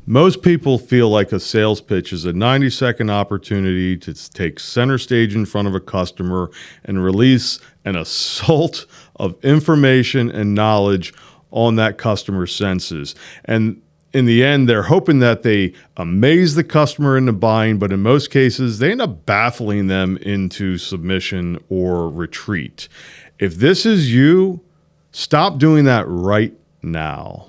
Most people feel like a sales pitch is a 90-second opportunity to take center stage in front of a customer and release an assault of information and knowledge on that customer's senses. And in the end, they're hoping that they amaze the customer into buying, but in most cases, they end up baffling them into submission or retreat. If this is you, stop doing that right now.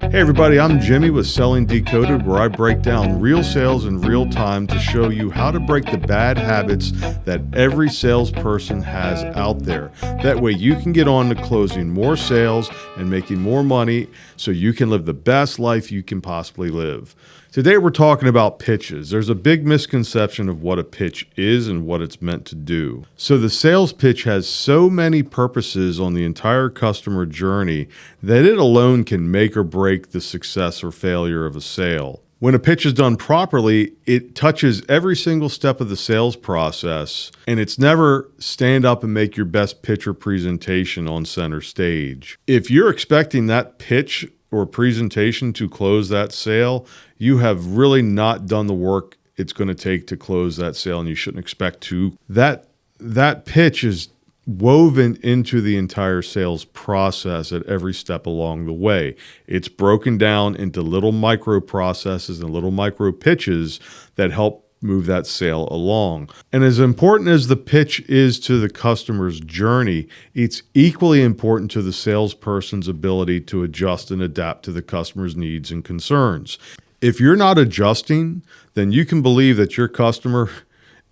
Hey everybody, I'm Jimmy with Selling Decoded, where I break down real sales in real time to show you how to break the bad habits that every salesperson has out there. That way you can get on to closing more sales and making more money so you can live the best life you can possibly live. Today we're talking about pitches. There's a big misconception of what a pitch is and what it's meant to do. So the sales pitch has so many purposes on the entire customer journey that it alone can make or break the success or failure of a sale. When a pitch is done properly, it touches every single step of the sales process, and it's never stand up and make your best pitch or presentation on center stage. If you're expecting that pitch or presentation to close that sale, you have really not done the work it's going to take to close that sale, and you shouldn't expect to. That pitch is woven into the entire sales process at every step along the way. It's broken down into little micro processes and little micro pitches that help move that sale along. And as important as the pitch is to the customer's journey, it's equally important to the salesperson's ability to adjust and adapt to the customer's needs and concerns. If you're not adjusting, then you can believe that your customer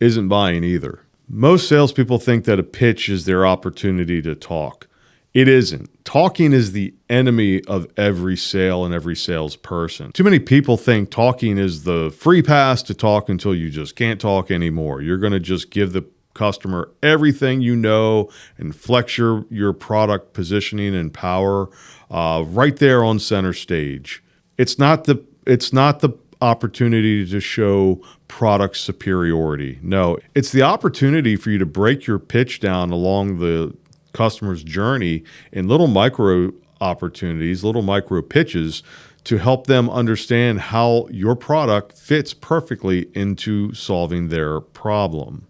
isn't buying either. Most salespeople think that a pitch is their opportunity to talk. It isn't. Talking is the enemy of every sale and every salesperson. Too many people think talking is the free pass to talk until you just can't talk anymore. You're going to just give the customer everything you know and flex your product positioning and power right there on center stage. It's not the opportunity to show product superiority. No, it's the opportunity for you to break your pitch down along the customer's journey in little micro opportunities, little micro pitches to help them understand how your product fits perfectly into solving their problem.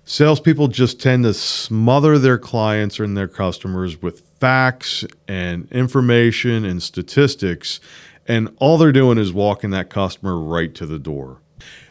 Salespeople just tend to smother their clients and their customers with facts and information and statistics, and all they're doing is walking that customer right to the door.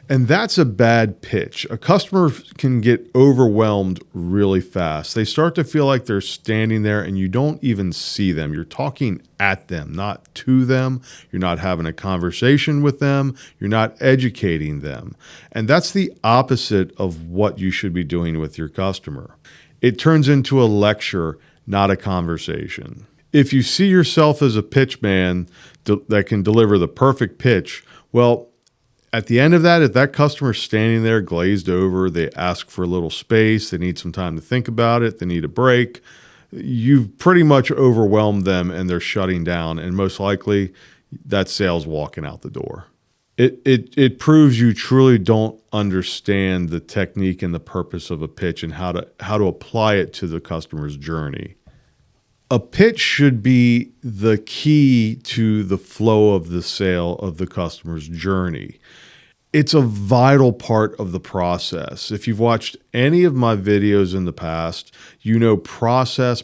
And that's a bad pitch. A customer can get overwhelmed really fast. They start to feel like they're standing there and you don't even see them. You're talking at them, not to them. You're not having a conversation with them. You're not educating them. And that's the opposite of what you should be doing with your customer. It turns into a lecture, not a conversation. If you see yourself as a pitch man that can deliver the perfect pitch, well, at the end of that, if that customer's standing there glazed over, they ask for a little space, they need some time to think about it, they need a break, you've pretty much overwhelmed them and they're shutting down, and most likely that sale's walking out the door. It proves you truly don't understand the technique and the purpose of a pitch and how to apply it to the customer's journey. A pitch should be the key to the flow of the sale of the customer's journey. It's a vital part of the process. If you've watched any of my videos in the past, you know process.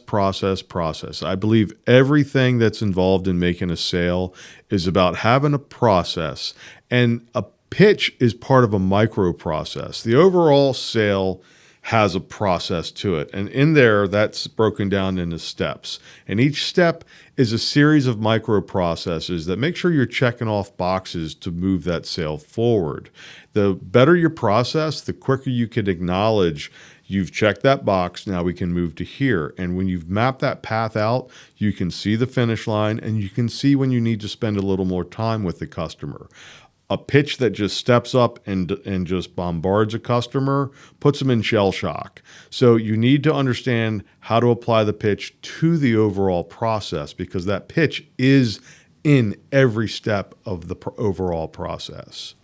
I believe everything that's involved in making a sale is about having a process, and a pitch is part of a micro process. The overall sale has a process to it. And in there, that's broken down into steps. And each step is a series of micro processes that make sure you're checking off boxes to move that sale forward. The better your process, the quicker you can acknowledge you've checked that box, now we can move to here. And when you've mapped that path out, you can see the finish line and you can see when you need to spend a little more time with the customer. A pitch that just steps up and just bombards a customer puts them in shell shock. So you need to understand how to apply the pitch to the overall process, because that pitch is in every step of the overall process.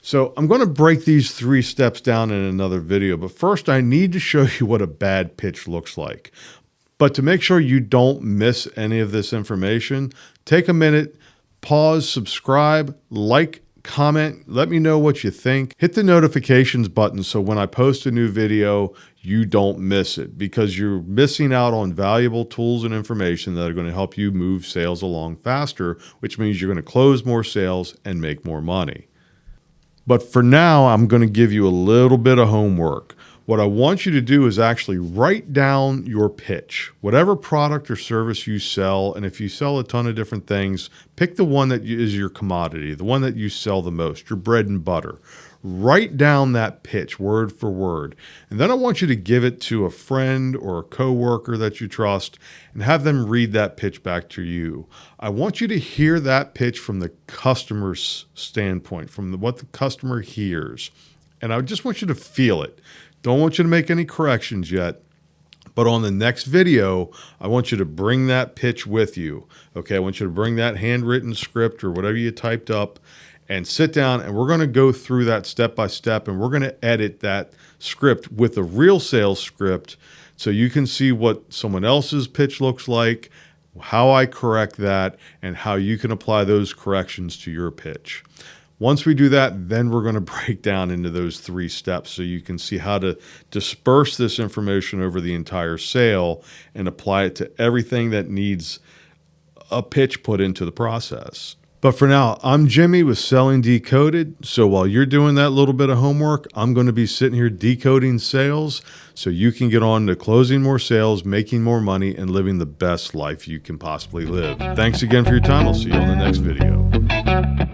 So I'm going to break these 3 steps down in another video, but first I need to show you what a bad pitch looks like. But to make sure you don't miss any of this information, take a minute, pause, subscribe, like, comment, let me know what you think. Hit the notifications button so when I post a new video, you don't miss it, because you're missing out on valuable tools and information that are going to help you move sales along faster, which means you're going to close more sales and make more money. But for now, I'm going to give you a little bit of homework. What I want you to do is actually write down your pitch, whatever product or service you sell. And if you sell a ton of different things, pick the one that is your commodity, the one that you sell the most, your bread and butter. Write down that pitch word for word. And then I want you to give it to a friend or a coworker that you trust and have them read that pitch back to you. I want you to hear that pitch from the customer's standpoint, from what the customer hears. And I just want you to feel it. Don't want you to make any corrections yet. But on the next video, I want you to bring that pitch with you. Okay, I want you to bring that handwritten script or whatever you typed up and sit down, and we're going to go through that step by step, and we're going to edit that script with a real sales script so you can see what someone else's pitch looks like, how I correct that, and how you can apply those corrections to your pitch. Once we do that, then we're going to break down into those 3 steps so you can see how to disperse this information over the entire sale and apply it to everything that needs a pitch put into the process. But for now, I'm Jimmy with Selling Decoded. So while you're doing that little bit of homework, I'm going to be sitting here decoding sales so you can get on to closing more sales, making more money, and living the best life you can possibly live. Thanks again for your time. I'll see you on the next video.